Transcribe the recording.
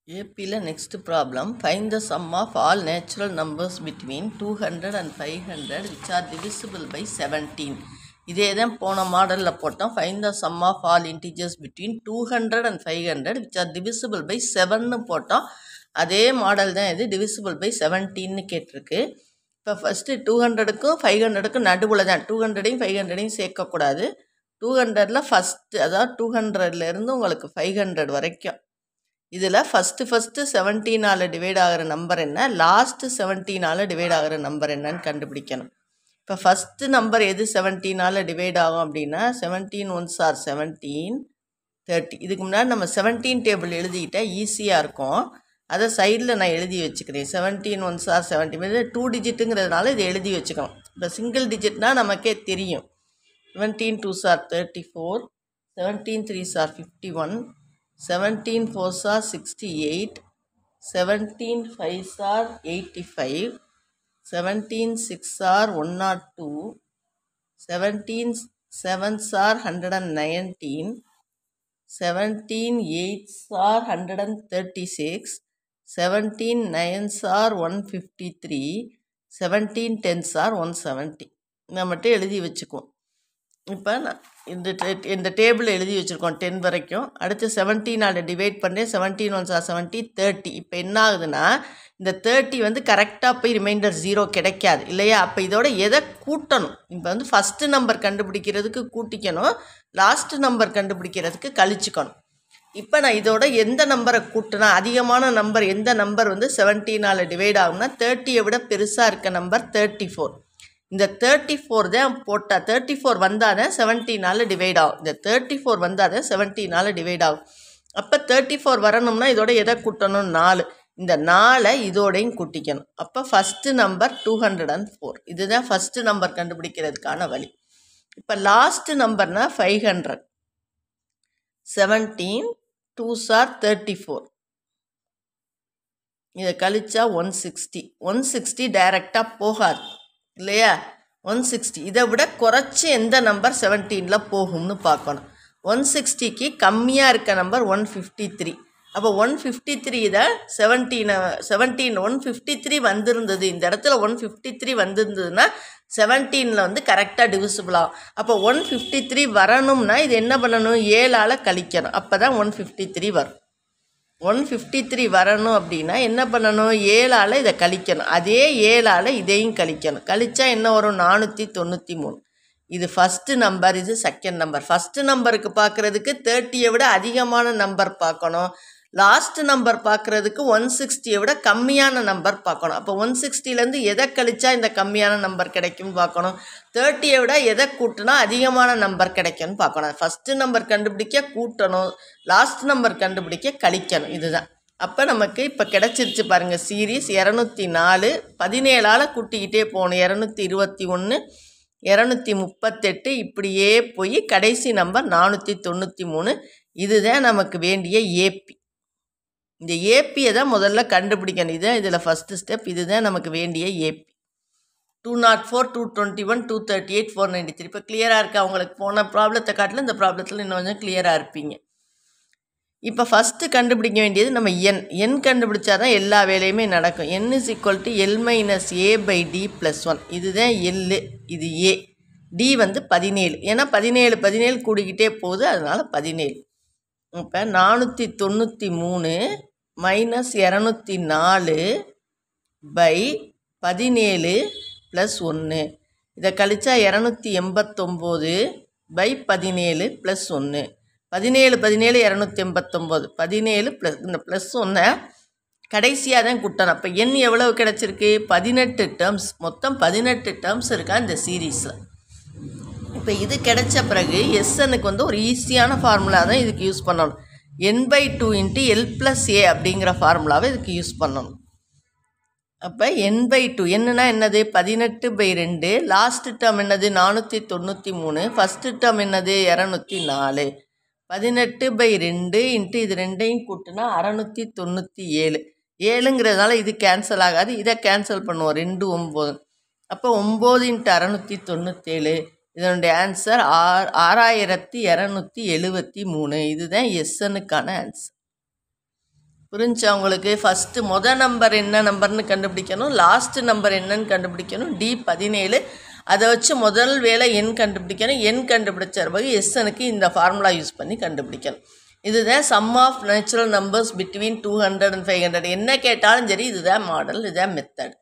APல next problem. Find the sum of all natural numbers between 200 and 500 which are divisible by 17. இதே தான் போன மாடலில் போட்டோம். Find the sum of all integers between 200 and 500 which are divisible by 7ன்னு போட்டோம். அதே model தான் இது divisible by 17ன்னு கேட்டிருக்கு. இப்போ ஃபஸ்ட்டு 200க்கும் 500க்கும் நடுவில் தான் 200ஐயும் 500ஐயும் சேர்க்கக்கூடாது. 200ல் ஃபஸ்ட்டு அதாவது 200லேருந்து உங்களுக்கு 500 வரைக்கும் இதில் ஃபஸ்ட்டு 17ஆல் டிவைட் ஆகிற நம்பர் என்ன, லாஸ்ட்டு 17ஆல் டிவைட் ஆகிற நம்பர் என்னன்னு கண்டுபிடிக்கணும். இப்போ ஃபஸ்ட்டு நம்பர் எது 17ஆல் டிவைட் ஆகும் அப்படின்னா 17 ஒன்ஸ் ஆர் 17 30. இதுக்கு முன்னாடி நம்ம 17 டேபிள் எழுதிக்கிட்டால் ஈஸியாக இருக்கும். அதை சைடில் நான் எழுதி வச்சுக்கிறேன். 17 ஒன்ஸ் ஆர் 17 2 டிஜிட்டுங்கிறதுனால இதை எழுதி வச்சுக்கணும். இப்போ சிங்கிள் டிஜிட்னால் நமக்கே தெரியும். 17 2s are 34, 17 3s are 51, 17 4s are 68, 17 5s are 85, 17 6s are 102, 17 7s are 119, 17 8s are 136, 17 9s are 153, 17 10s are 170. நம்ம மட்டும் எழுதி வச்சுக்குவோம். இப்போ நான் இந்த டேபிள் எழுதி வச்சுருக்கோம் 10 வரைக்கும். அடுத்து 17ஆல் டிவைட் பண்ணேன். 17 ஒன்ஸ் ஆர் 70 30. இப்போ என்ன ஆகுதுன்னா இந்த 30 வந்து கரெக்டாக போய் ரிமைண்டர் 0 கிடைக்காது இல்லையா? அப்போ இதோட எதை கூட்டணும்? இப்போ வந்து ஃபஸ்ட்டு நம்பர் கண்டுபிடிக்கிறதுக்கு கூட்டிக்கணும், லாஸ்ட்டு நம்பர் கண்டுபிடிக்கிறதுக்கு கழிச்சுக்கணும். இப்போ நான் இதோட எந்த நம்பரை கூட்டினா அதிகமான நம்பர் எந்த நம்பர் வந்து 17ஆல் டிவைட் ஆகும்னா 30ஐ விட பெருசாக இருக்க நம்பர் 34. இந்த 34 தான் போட்டால் 34 வந்தால் தான் 17ஆல் டிவைட் ஆகும். இந்த 34 வந்தால் தான் 17ஆல் டிவைட் ஆகும். அப்போ 34 வரணும்னா இதோட எதை கூட்டணும்? 4. இந்த 4ஐ இதோடையும் கூட்டிக்கணும். அப்போ ஃபஸ்ட்டு நம்பர் 204. இதுதான் ஃபஸ்ட்டு நம்பர் கண்டுபிடிக்கிறதுக்கான வழி. இப்போ லாஸ்ட்டு நம்பர்னால் 500. 17 2s are 34. இதை கழிச்சா 160. 160 டைரெக்டாக போகாது இல்லையா? 160 இதை விட குறைச்சி எந்த நம்பர் 17ல் போகும்னு பார்க்கணும். 160க்கு கம்மியாக இருக்க நம்பர் 153. அப்போ 153 இதை 17 153 வந்திருந்தது. இந்த இடத்துல 153 வந்திருந்ததுன்னா 17ல் வந்து கரெக்டாக டிவிசிபிள் ஆகும். அப்போ 153 வரணும்னா இது என்ன பண்ணணும்? 7ஆல் கழிக்கணும். அப்போ தான் 153 வரும். 153 வரணும் அப்படின்னா என்ன பண்ணணும்? 7ஆல் இதை கழிக்கணும். அதே 7ஆல் இதையும் கழிக்கணும். கழிச்சா என்ன வரும்? 493. இது ஃபஸ்ட்டு நம்பர், இது செகண்ட் நம்பர். ஃபஸ்ட்டு நம்பருக்கு பார்க்குறதுக்கு 30ஐ விட அதிகமான நம்பர் பார்க்கணும். லாஸ்ட்டு நம்பர் பார்க்குறதுக்கு 160ஐ விட கம்மியான நம்பர் பார்க்கணும். அப்போ 160லேருந்து எதை கழிச்சா இந்த கம்மியான நம்பர் கிடைக்கும்னு பார்க்கணும். 30ஐ விட எதை கூட்டினா அதிகமான நம்பர் கிடைக்கும்னு பார்க்கணும். ஃபஸ்ட்டு நம்பர் கண்டுபிடிக்க கூட்டணும், லாஸ்ட் நம்பர் கண்டுபிடிக்க கழிக்கணும். இதுதான். அப்போ நமக்கு இப்போ கிடச்சிருச்சு பாருங்கள் சீரீஸ் 204. 17ஆல் கூட்டிக்கிட்டே போகணும். 221, 238 இப்படியே போய் கடைசி நம்பர் 493. இதுதான் நமக்கு வேண்டிய ஏபி. இந்த ஏபியை தான் முதல்ல கண்டுபிடிக்கணும். இதுதான் இதில் ஃபஸ்ட்டு ஸ்டெப். இதுதான் நமக்கு வேண்டிய ஏபி. 204, 221, 238, 493. இப்போ கிளியராக இருக்கா உங்களுக்கு? போன ப்ராப்ளத்தை காட்டிலும் இந்த ப்ராப்ளத்தில் இன்னும் கொஞ்சம் கிளியராக இருப்பீங்க. இப்போ ஃபஸ்ட்டு கண்டுபிடிக்க வேண்டியது நம்ம என் கண்டுபிடிச்சா தான் எல்லா வேலையுமே நடக்கும். n is equal to L minus A by D plus 1. இதுதான் L, இது A. D வந்து 17. ஏன்னா 17 கூடிக்கிட்டே போகுது, அதனால் 17. இப்போ 493 மைனஸ் 204 பை 17 ப்ளஸ் 1. இதை கழிச்சா 289 பை 17 ப்ளஸ் 1. 17 289. 17 ப்ளஸ் இந்த ப்ளஸ் 1 கடைசியாக தான் கூட்டணும். அப்போ எண் எவ்வளவு கிடச்சிருக்கு? 18 டேர்ம்ஸ். மொத்தம் 18 டேர்ம்ஸ் இருக்கா இந்த சீரீஸில். இப்போ இது கிடைச்ச பிறகு எஸ்எனுக்கு வந்து ஒரு ஈஸியான ஃபார்முலா தான் இதுக்கு யூஸ் பண்ணணும். n/2 × L + A அப்படிங்கிற ஃபார்முலாவை இதுக்கு யூஸ் பண்ணணும். அப்போ n/2 என்னன்னா என்னது? 18/2. லாஸ்ட் டேர்ம் என்னது? 493. ஃபஸ்ட்டு டேர்ம் என்னது? 204. 18/2 × இது ரெண்டையும் கூட்டினா 697. 7ங்கிறதுனால இது கேன்சல் ஆகாது. இதை கேன்சல் பண்ணுவோம். 2 9. அப்போ 9 × 697. இதனுடைய ஆன்சர் 6273. இதுதான் எஸ்எனுக்கான ஆன்சர். புரிஞ்சா உங்களுக்கு? ஃபஸ்ட்டு நம்பர் என்ன நம்பர்னு கண்டுபிடிக்கணும், லாஸ்ட் நம்பர் என்னன்னு கண்டுபிடிக்கணும். D17 அதை வச்சு முதல் வேலை எண் கண்டுபிடிக்கணும். எண் கண்டுபிடிச்ச பிறகு எஸ்எனுக்கு இந்த ஃபார்முலா யூஸ் பண்ணி கண்டுபிடிக்கணும். இதுதான் sum of natural numbers between 200 and 500. என்ன கேட்டாலும் சரி இதுதான் மாடல், இதுதான் மெத்தட்.